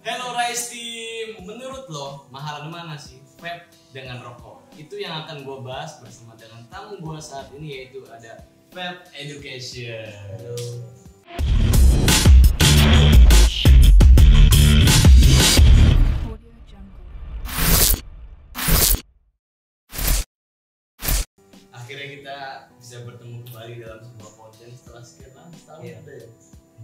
Hello Rise Team, menurut lo mahalan mana sih vape dengan rokok? Itu yang akan gue bahas bersama dengan tamu gue saat ini, yaitu ada Vape Education. Halo. Akhirnya kita bisa bertemu kembali dalam sebuah konten setelah sekian lama, setahun ada ya?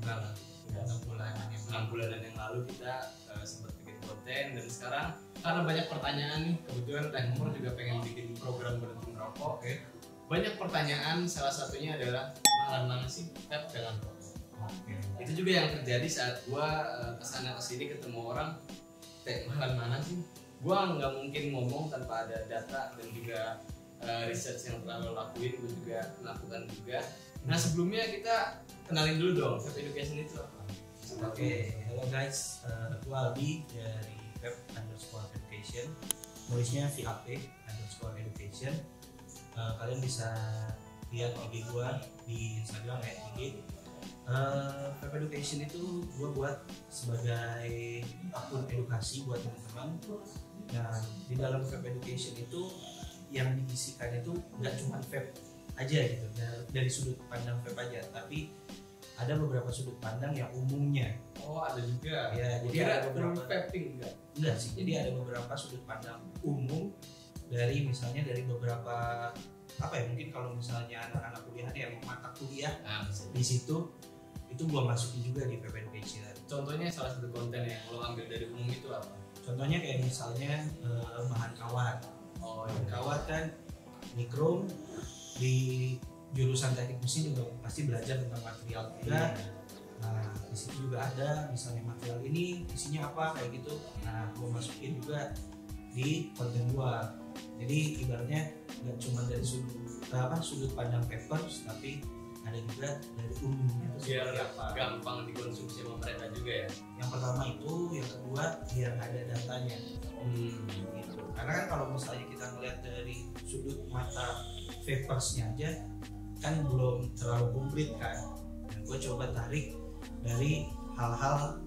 Enggak lah, 6 bulanan yang lalu kita sempat bikin konten, dan sekarang karena banyak pertanyaan nih, kebetulan Tekmur juga pengen bikin program berhenti merokok. Banyak pertanyaan, salah satunya adalah mahalan mana sih vape dengan rokok? Itu juga yang terjadi saat gua kesana kesini ketemu orang, mahalan mana sih? Gua nggak mungkin ngomong tanpa ada data dan juga research yang telah lo lakuin, gue juga melakukan juga. Nah sebelumnya kita kenalin dulu dong, Vape Education itu apa? Hello guys, gue Aldi dari Vape_Education, nulisnya VAP_Education. Kalian bisa lihat IG gue di Instagram @IG. Vape Education itu gue buat sebagai akun edukasi buat teman-teman. Nah di dalam Vape Education itu yang diisikan itu nggak cuma vape aja gitu, dari sudut pandang vape aja, tapi ada beberapa sudut pandang yang umumnya. Oh ada juga ya, jadi ada beberapa vaping enggak sih, jadi ada beberapa sudut pandang umum dari misalnya dari beberapa apa ya, mungkin kalau misalnya anak-anak kuliah yang mata kuliah di situ itu gua masukin juga di Vape Education. Contohnya salah satu konten yang lo ambil dari umum itu apa? Contohnya kayak misalnya bahan kawat. Kawat kan mikro, di jurusan teknik mesin juga pasti belajar tentang material juga. Nah di situ juga ada misalnya material ini isinya apa kayak gitu. Nah gue masukin juga di konten gua. Jadi ibaratnya nggak cuma dari sudut pandang papers, tapi ada juga dari umumnya itu biar gampang dikonsumsi sama mereka juga ya. Yang pertama itu, yang kedua biar ada datanya. Gitu. Karena kan kalau misalnya kita ngeliat dari sudut mata vapersnya aja kan belum terlalu komplit kan. Dan gue coba tarik dari hal-hal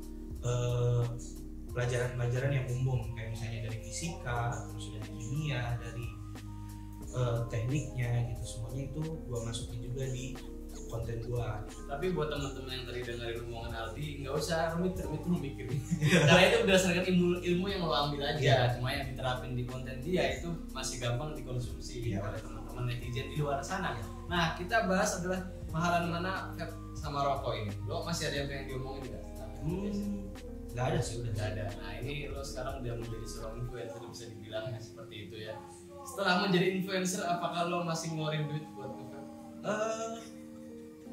pelajaran-pelajaran yang umum, kayak misalnya dari fisika, terus dari kimia, dari tekniknya gitu, semuanya itu gue masukin juga di konten gua. Tapi buat teman-teman yang tadi dengerin omongan Aldi, nggak usah rumit lu mikir. Karena itu berdasarkan ilmu yang lo ambil aja. Cuma yang diterapin di konten dia itu masih gampang dikonsumsi oleh teman-teman netizen di luar sana. Nah kita bahas adalah mahalan mana vape sama rokok ini. Lo masih ada yang pengen diomongin nggak? Nggak ada sih, udah nggak ada. Nah ini lo sekarang udah menjadi seorang influencer, bisa dibilang ya seperti itu ya. Setelah menjadi influencer, apakah lo masih ngeluarin duit buat nge-vape?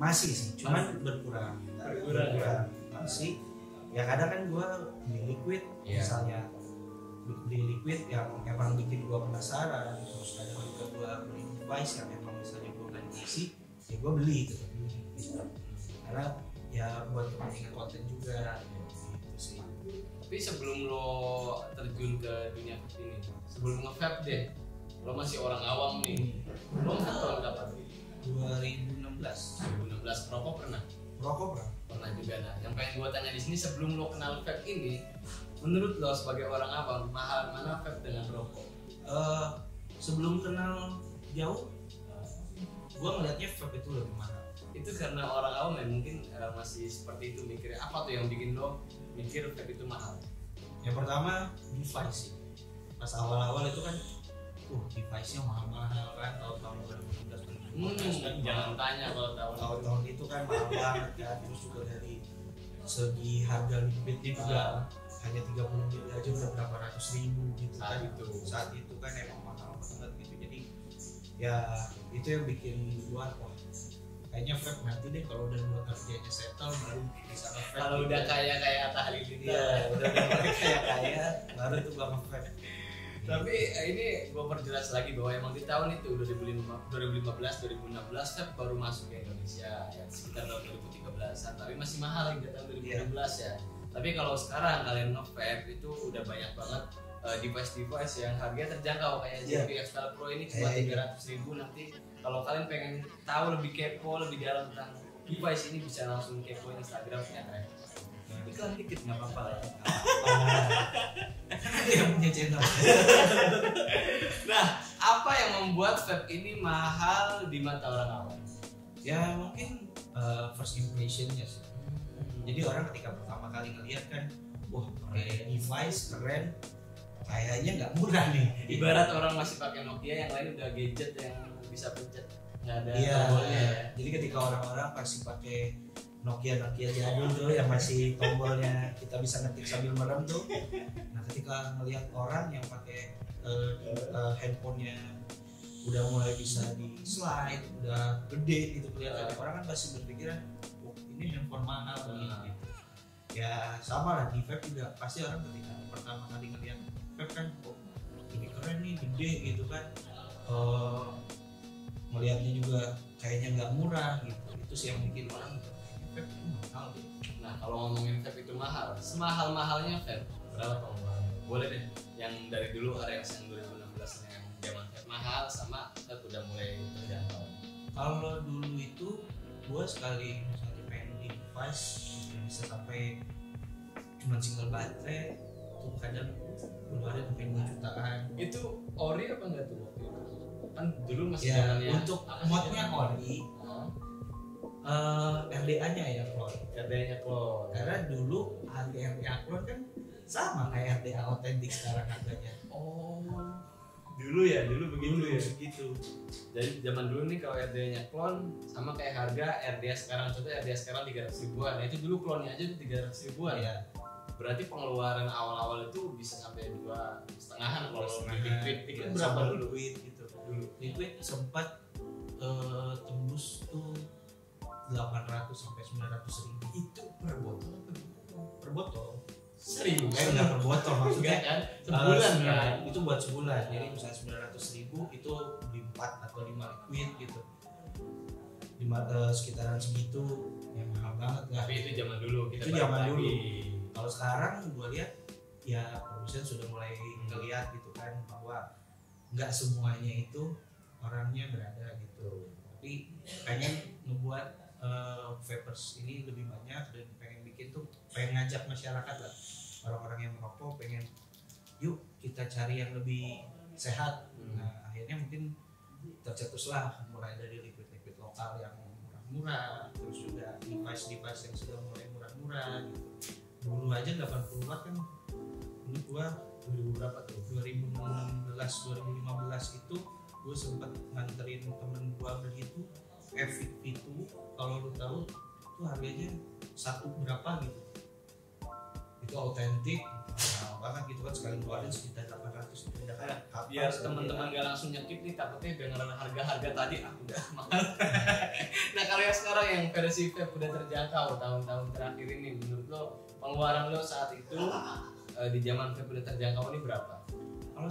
Masih sih, cuman berkurang. Masih. Ya kadang kan gue beli liquid, misalnya beli liquid yang emang bikin gue penasaran, terus kadang juga gue beli device yang emang misalnya gue nggak diisi, ya gue beli gitu. Karena ya buat kepentingan konten juga gitu sih. Tapi sebelum lo terjun ke dunia vape ini, sebelum nge-vape deh, lo masih orang awam nih. Lo nge-vape tahun kapan? 2016 perokok pernah? Pernah juga. Nah, yang pengen gue tanya di sini, sebelum lo kenal vape ini, menurut lo sebagai orang awam, mahal mana vape dengan rokok? Sebelum kenal jauh, gue ngeliatnya vape itu lebih mahal. Itu karena orang awam ya mungkin masih seperti itu mikirnya. Apa tuh yang bikin lo mikir vape itu mahal? Yang pertama device sih. Pas awal-awal itu kan, device-nya mahal-mahal kan, tahun 2016 kan. Jangan tanya kalau tahun itu kan mahal banget kan. Terus juga dari segi harga liquidnya juga hanya 30 ml aja udah berapa ratus ribu gitu kan. Saat itu kan emang mahal banget gitu. Jadi ya itu yang bikin gua kayaknya vape nanti deh kalau udah gua kerjanya settle baru bisa nge-vape. Kalau udah kaya Atta Halilintar. Iya, udah kaya baru tuh gua nge-vape. Tapi ini gue perjelas lagi bahwa emang di tahun itu 2015-2016 vape baru masuk ke Indonesia ya, sekitar tahun 2013an, tapi masih mahal hingga tahun 2016 ya. Tapi kalau sekarang kalian nge-vape itu udah banyak banget device-device yang harganya terjangkau, kayak JBL Expel Pro ini cuma 300.000. Nanti kalau kalian pengen tahu lebih kepo, lebih dalam tentang device ini, bisa langsung kepo Instagram ya. Iklan dikit nggak apa-apa lah ya. punya channel. Nah, apa yang membuat vape ini mahal di mata orang awam? Ya mungkin first impressionnya sih. Jadi orang ketika pertama kali ngeliat kan, wah pakai device keren, kayaknya nggak murah nih. Ibarat orang masih pakai Nokia, yang lain udah gadget yang bisa pencet, nggak ada Iya. tombolnya ya. Jadi ketika orang-orang pasti pakai Nokia jadul tuh yang masih tombolnya kita bisa ngetik sambil merem tuh. Nah ketika ngelihat orang yang pakai handphonenya udah mulai bisa di slide, udah gede gitu kelihatan, orang kan pasti berpikiran, oh ini handphone mahal nih gitu. Ya sama lah di vape juga, pasti orang ketika pertama kali ngelihat vape kan, oh ini keren nih, gede gitu kan. Melihatnya juga kayaknya nggak murah gitu. Itu sih yang bikin orang vape itu mahal deh. Nah, kalau ngomongin vape itu mahal, semahal-mahalnya vape berapa pengeluarannya? Boleh deh, yang dari dulu ada yang 2016 yang zaman vape mahal sama vape udah mulai terjangkau. Kalau dulu itu gua sekali misalnya pengen di device bisa sampai cuma single baterai tuh kadang keluarin sampai 2 jutaan. Itu ori apa enggak tuh waktu itu? Kan dulu masih Ya zamannya untuk modnya ori, RDA-nya ya clone. RDA-nya clone. Karena dulu harga RDA clone kan sama kayak RDA otentik sekarang harganya. Oh, dulu ya, dulu begitu Dulu ya. segitu. Jadi zaman dulu nih kalau RDA-nya clone sama kayak harga RDA sekarang, contohnya RDA sekarang 300 ribuan. Nah itu dulu clone-nya aja 300 ribuan. Ya. Berarti pengeluaran awal-awal itu bisa sampai 2,5-an kalau liquid itu Ya, berapa sama dulu? liquid gitu. Dulu. Liquid sempat tembus tuh 800 sampai 900 ribu Itu per botol apa gimana? per botol. Serius? Enggak per botol maksudnya. Enggak kan? Sebulan kan? Itu buat sebulan. Jadi misalnya 900 ribu itu beli 4 atau 5 liquid gitu. Sekitaran segitu yang mahal banget nggak? Tapi itu zaman dulu, kita Itu balik zaman lagi. dulu. Kalau sekarang gue lihat ya produsen sudah mulai ngeliat gitu kan bahwa nggak semuanya itu orangnya berada gitu. Tapi pengen ngebuat vapers ini lebih banyak dan pengen bikin tuh, pengen ngajak masyarakat lah, orang-orang yang merokok pengen yuk kita cari yang lebih sehat. Nah akhirnya mungkin tercetuslah mulai dari liquid-liquid lokal yang murah-murah, terus juga device-device yang sudah mulai murah-murah gitu. Dulu aja 80 watt kan, dulu gua 2000 berapa tuh? 2016 2015 itu gue sempet nganterin temen gua beli itu Epic itu, kalau lu tahu itu harganya satu berapa gitu, itu autentik mahal banget gitu kan, sekali keluarin sekitar 800 itu udah kayak Biar teman-teman gak langsung nyekip nih, takutnya dengan harga-harga tadi udah mahal. Nah kalau yang sekarang yang versi vape udah terjangkau tahun-tahun terakhir ini, menurut lo pengeluaran lo saat itu di zaman vape udah terjangkau ini berapa? Kalau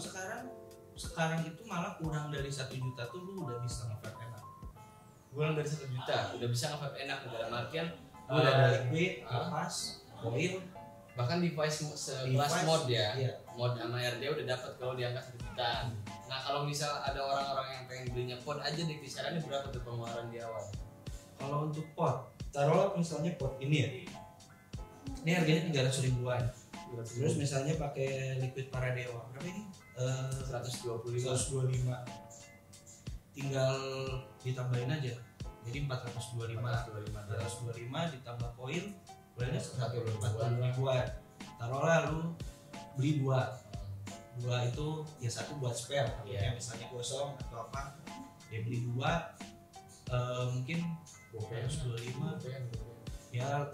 sekarang itu malah kurang dari 1 juta tuh lu udah bisa nge-vape enak. Kurang dari 1 juta udah bisa nge-vape enak, dalam artian Udah ada liquid, lepas, coil, bahkan device sekelas device, mod ya, iya. mod sama RDA udah dapat kalau di angka 1 jutaan. Nah kalau misal ada orang-orang yang pengen belinya pod aja nih, kisarannya berapa tuh pengeluaran di awal? Kalau untuk pot, taruhlah misalnya pot ini ya, ini harganya 300 ribuan. Terus misalnya pakai liquid Paradewa, berapa ini? 125. 125. Tinggal ditambahin aja. Jadi 425. 425 ditambah koin, koinnya 140 ribuan. Taruhlah lu beli 2 itu ya 1 buat spare, Yeah. misalnya kosong atau apa, ya beli 2 mungkin 225 ya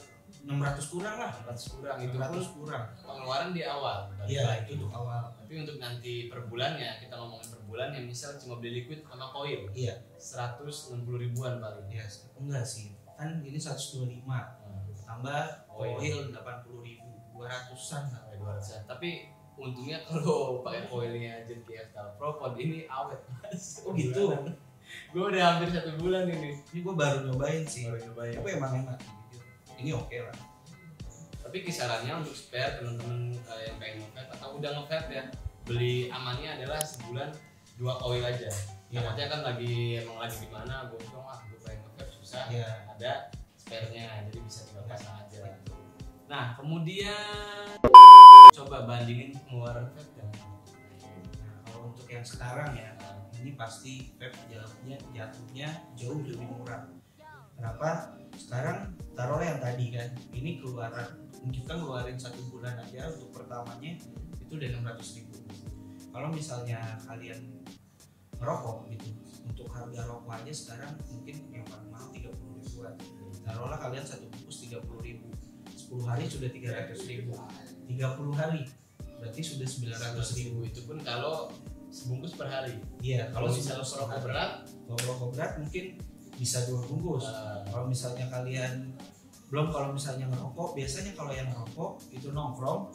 600 kurang lah. 400 kurang, itu pun 600 kurang. pengeluaran di awal. Iya, itu untuk awal. Tapi untuk nanti per bulannya, kita ngomongin per bulan ya, misal cuma beli liquid sama koil Iya. 160 ribuan paling. Ya, enggak sih. Kan ini 125 tambah koil 80 ribu, 200-an lah. Sampai 200-an. Tapi untungnya kalau pakai koilnya JTF Pro Pod ini awet. Oh gitu. Gue udah hampir 1 bulan ini. Ini gue baru nyobain sih. Baru nyobain. Tapi emang enak. Ini oke lah. Tapi kisarannya untuk spare teman-teman yang pengen nge-vape atau udah nge-vape ya, beli amannya adalah sebulan 2 koil aja. Iya. Takutnya kan lagi di mana, gue pengen nge-vape susah. Iya. Ada spare-nya, jadi bisa tinggal pasang aja. Nah kemudian coba bandingin pengeluaran vape untuk yang sekarang ya, ini pasti vape jatuhnya jauh lebih murah. Kenapa? Sekarang taruhlah yang tadi kan, ini kita ngeluarin 1 bulan aja untuk pertamanya itu udah 600.000. Kalau misalnya kalian merokok gitu, untuk harga rokok aja sekarang mungkin yang paling mahal 30.000-an. Taruhlah kalian 1 bungkus 30.000, 10 hari sudah 300.000, 30 hari berarti sudah 900.000. Itu pun kalau sebungkus per hari. Iya, Kalau misalnya perokok berat, kalau perokok berat mungkin bisa 2 bungkus. Kalau misalnya kalian belum, kalau misalnya ngerokok, biasanya kalau yang ngerokok itu nongkrong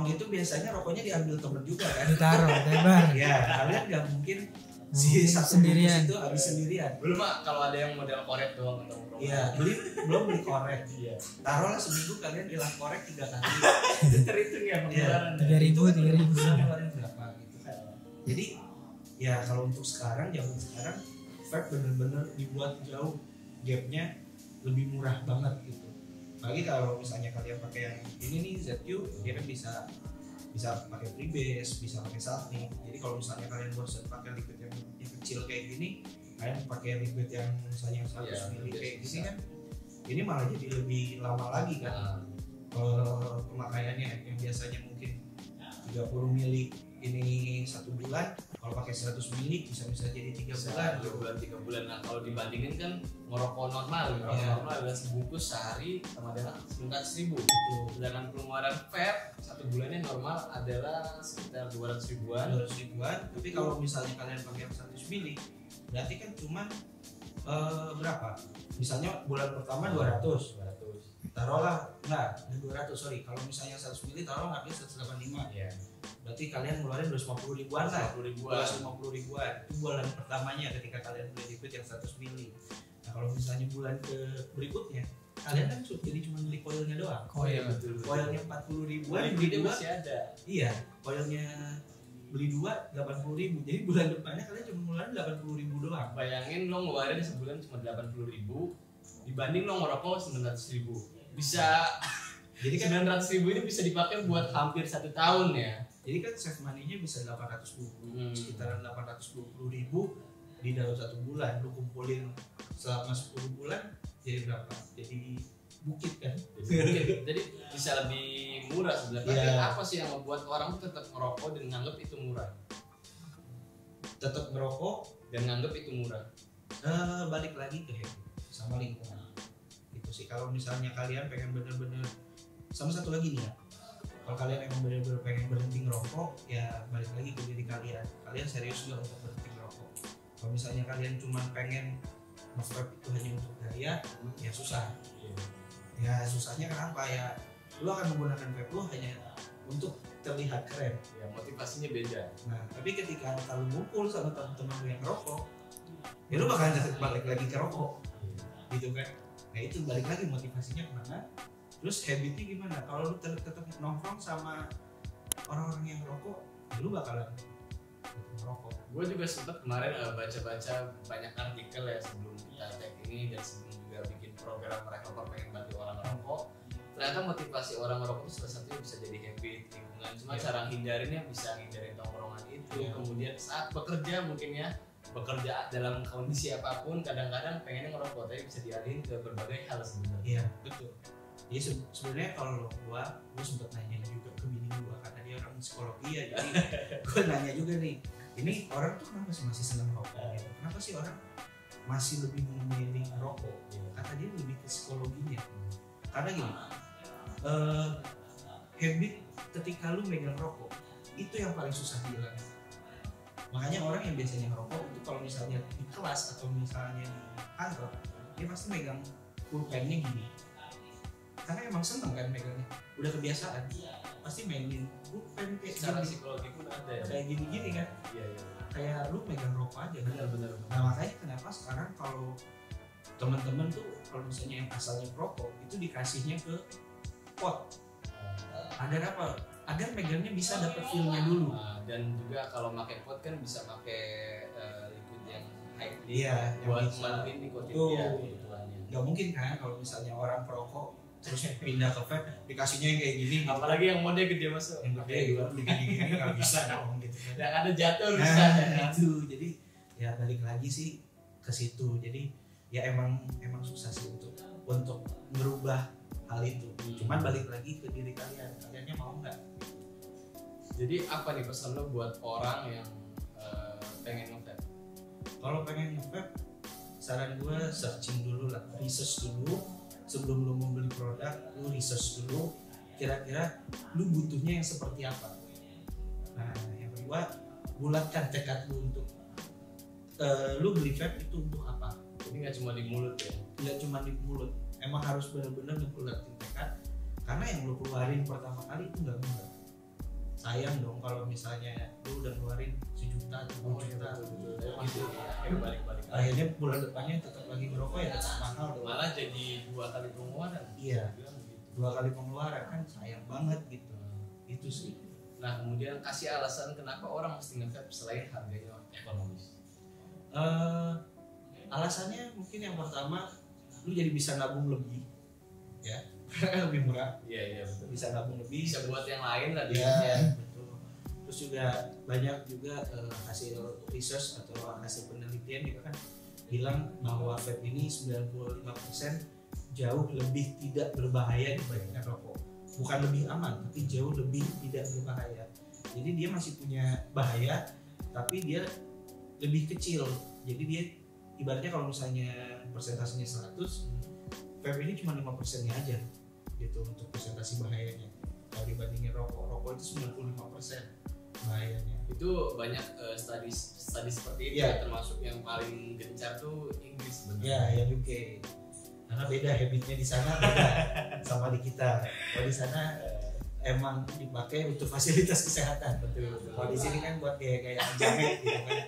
itu biasanya rokoknya diambil temen juga kan, ditaruh tebar. ya kalian nggak mungkin Mungkin satu sendirian. bungkus itu habis sendirian. belum Mak, kalau ada yang model korek doang nongkrong. Iya, belum beli korek. Iya. Taruhlah seminggu kalian hilang korek 3 kali. Itu terhitung ya pengeluaran. 3.000. Bisa ngeluarin berapa gitu kan. Jadi ya kalau untuk sekarang, zaman sekarang vape bener-bener dibuat jauh gapnya lebih murah banget gitu. Apalagi kalau misalnya kalian pakai yang ini nih ZQ, dia kan bisa pakai freebase, bisa pakai Satin. Jadi kalau misalnya kalian bosan pakai liquid yang kecil kayak gini, kalian pakai liquid yang misalnya 100 ml kayak gini kan, ini malah jadi lebih lama lagi kan. Pemakaiannya yang biasanya mungkin 30 ml ini 1 bulan, kalau pakai 100 ml bisa jadi 3 bulan. 3 bulan. Nah kalau dibandingin kan ngerokok normal adalah sebungkus sehari sama dengan 900.000. Sedangkan pengeluaran vape 1 bulannya normal adalah sekitar 200.000-an. Tapi kalau misalnya kalian pakai yang 100 ml, berarti kan cuma berapa? Misalnya bulan pertama 200. Taruhlah enggak, 200 sorry. Kalau misalnya 100 ml taruhlah habis 185. Iya. Berarti kalian ngeluarin 250.000-an lah. 250.000-an. Itu bulan pertamanya ketika kalian beli liquid yang 100 ml. Nah, kalau misalnya bulan ke berikutnya, kalian kan jadi cuma beli koilnya doang. Koil. Betul. Koilnya 40.000-an, Beli beli dia dua. masih ada. Iya, koilnya beli 2 80.000. Jadi bulan depannya kalian cuma ngeluarin 80.000 doang. Bayangin lo ngeluarin sebulan cuma 80.000 dibanding lo ngerokok 900.000. Bisa Jadi kan 900.000 ini bisa dipakai buat hampir 1 tahun ya. Jadi kan save money-nya bisa 820, sekitaran 820.000 di dalam 1 bulan. Lu kumpulin selama 10 bulan jadi berapa? Jadi bukit kan? Jadi bisa lebih murah sebenarnya. Iya. Tapi apa sih yang membuat orang tuh tetap merokok dan nganggap itu murah? Tetap merokok, Dan nganggap itu murah. balik lagi ke happy sama lingkungan. Itu sih, kalau misalnya kalian pengen bener-bener, sama satu lagi nih ya, kalau kalian emang bener-bener pengen berhenti ngerokok, ya balik lagi ke diri kalian. Kalian serius nggak untuk berhenti ngerokok? Kalau misalnya kalian cuma pengen nge-vape itu hanya untuk gaya, ya susah. Ya susahnya kenapa ya? Lu akan menggunakan vape lu hanya untuk terlihat keren. Ya motivasinya beda. Nah, tapi ketika lu ngumpul sama teman-teman lu yang ngerokok, ya lu bakalan balik lagi ke rokok, gitu kan? Nah itu balik lagi motivasinya kemana? Terus habitnya gimana? Kalau lu tetap nongkrong sama orang-orang yang ngerokok, ya lu bakalan ngerokok. Gue juga sempat kemarin baca-baca banyak artikel ya sebelum kita tag ini dan sebelum juga bikin program mereka pengen bantu orang ngerokok. Ternyata motivasi orang ngerokok itu salah satunya bisa jadi habit lingkungan. Cuma cara hindarinnya bisa hindarin tongkrongan itu. Kemudian saat bekerja mungkin ya, bekerja dalam kondisi apapun kadang-kadang pengennya ngerokok tapi bisa dialihin ke berbagai hal sebenarnya. Iya betul. Jadi sebenarnya kalau gua sempet nanya juga ke bini gua, karena dia orang psikologi ya, jadi gua nanya juga nih, ini orang tuh kenapa masih senang rokok? Gitu. Kenapa sih orang masih lebih memilih rokok? Kata dia lebih ke psikologinya. Karena gini, habit ketika lu megang rokok itu yang paling susah dihilangin. Makanya orang yang biasanya ngerokok itu kalau misalnya di kelas atau misalnya di kantor, dia pasti megang pulpennya gini. Karena emang seneng kan megangnya, udah kebiasaan, pasti mainin pulpen kayak Secara gini, psikologi pun ada ya. kayak gini-gini kan, Iya. kayak lu megang rokok aja. Benar. Nah makanya kenapa sekarang kalau teman-teman tuh kalau misalnya yang asalnya perokok itu dikasihnya ke pot, agar apa? Agar megangnya bisa dapat feel-nya dulu. Dan juga kalau pakai pot kan bisa pakai liquid yang high Iya, buat yang bisa. memanfaatkan nikotin Tuh. dia kebutuhannya. Nggak mungkin kan kalau misalnya orang perokok terus pindah ke vape dikasihnya yang kayak gini gitu. Apalagi yang mode gede masuk. Yang gede juga gini nggak bisa dong gitu kan. Yang ada jatuh bisa. Nah, itu jadi ya balik lagi sih ke situ. Jadi ya emang susah sih untuk merubah hal itu. Cuman balik lagi ke diri kaliannya mau nggak? Jadi apa nih pesan lo buat orang yang pengen nge-vape? Kalau pengen nge-vape, saran gue searching dulu lah, research dulu sebelum lu membeli produk. Lu research dulu kira-kira lu butuhnya yang seperti apa. Nah yang kedua, bulatkan tekad lu untuk lu beli vape itu untuk apa. Jadi nggak cuma di mulut ya? Nggak cuma di mulut, emang harus benar-benar ngebulatin tekad, karena yang lu keluarin pertama kali itu nggak murah. Sayang dong kalau misalnya lu udah ngeluarin 1 juta atau 2 juta Gitu. Akhirnya balik-balik. akhirnya bulan depannya tetap lagi ngerokok ya tetap mahal dong. Malah jadi 2 kali pengeluaran. Iya, Bilang begitu. 2 kali pengeluaran kan sayang banget gitu. Itu sih. Nah kemudian kasih alasan kenapa orang mesti nge-vape selain harganya ekonomis. Alasannya mungkin yang pertama, lu jadi bisa nabung lebih, ya, lebih murah, Iya betul. bisa nabung lebih, Bisa buat yang lain lah ya, duitnya. betul. Terus juga banyak juga hasil research atau hasil penelitian juga kan bilang bahwa vape ini 95% jauh lebih tidak berbahaya dibandingkan rokok. Bukan lebih aman, tapi jauh lebih tidak berbahaya. Jadi dia masih punya bahaya, tapi dia lebih kecil. Jadi dia ibaratnya kalau misalnya persentasenya 100, vape ini cuma 5%-nya aja gitu untuk persentase bahayanya. Kalau dibandingin rokok itu 95% bahayanya. Itu banyak studi seperti itu Iya. ya, termasuk yang paling gencar tuh Inggris sebenarnya. Ya, yang UK. Karena beda habitnya di sana beda sama di kita. Kalau di sana emang dipakai untuk fasilitas kesehatan. Betul. Kalau di sini kan buat kayak jamet gitu kan.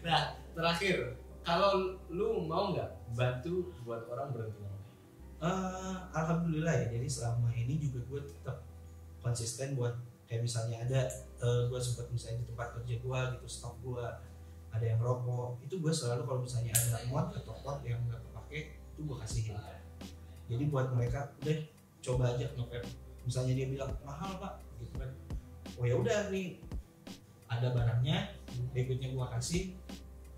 Nah terakhir, kalau lu mau nggak bantu buat orang berhenti ngerokok? Alhamdulillah ya. Jadi selama ini juga gue tetap konsisten buat kayak misalnya ada gue sempat misalnya di tempat kerja gue gitu, stok gue ada yang rokok, itu gue selalu kalau misalnya ada mod atau pot yang nggak kepake itu gue kasihin. Jadi buat mereka udah coba aja nge-vape. Misalnya dia bilang mahal pak gitu kan, oh ya udah nih ada barangnya, berikutnya gue kasih,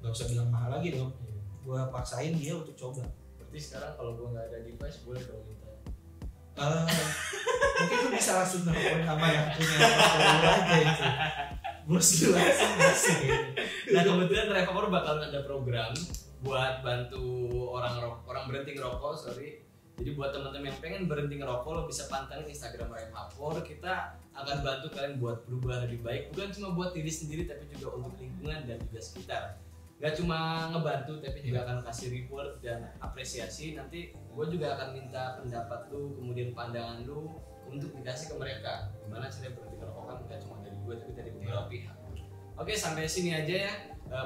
nggak usah bilang mahal lagi dong, gue paksain dia untuk coba. Berarti sekarang kalau gua nggak ada device boleh dong minta. Mungkin lu bisa langsung nelfon sama yang punya toko lu aja itu, bos lu langsung masih. Nah kebetulan Revapor bakal ada program buat bantu orang berhenti ngerokok. Jadi buat teman-teman yang pengen berhenti ngerokok, lo bisa pantengin Instagram Revapor. Kita akan bantu kalian buat berubah lebih baik, bukan cuma buat diri sendiri tapi juga untuk lingkungan dan juga sekitar. Gak cuma ngebantu tapi juga akan kasih reward dan apresiasi. Nanti gue juga akan minta pendapat lu, kemudian pandangan lu untuk dikasih ke mereka. Gimana caranya berhenti ngerokok, kan gak cuma dari gue tapi dari beberapa pihak. Oke, sampai sini aja ya.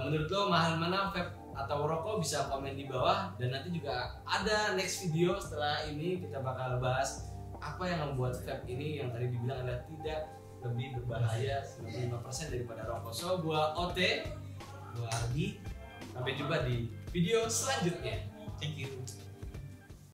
Menurut lo mahal mana vape atau rokok? Bisa komen di bawah. Dan nanti juga ada next video setelah ini kita bakal bahas apa yang membuat vape ini yang tadi dibilang adalah tidak lebih berbahaya 95% daripada rokok. So gua OT, Gua Ardi, sampai jumpa di video selanjutnya. thank you.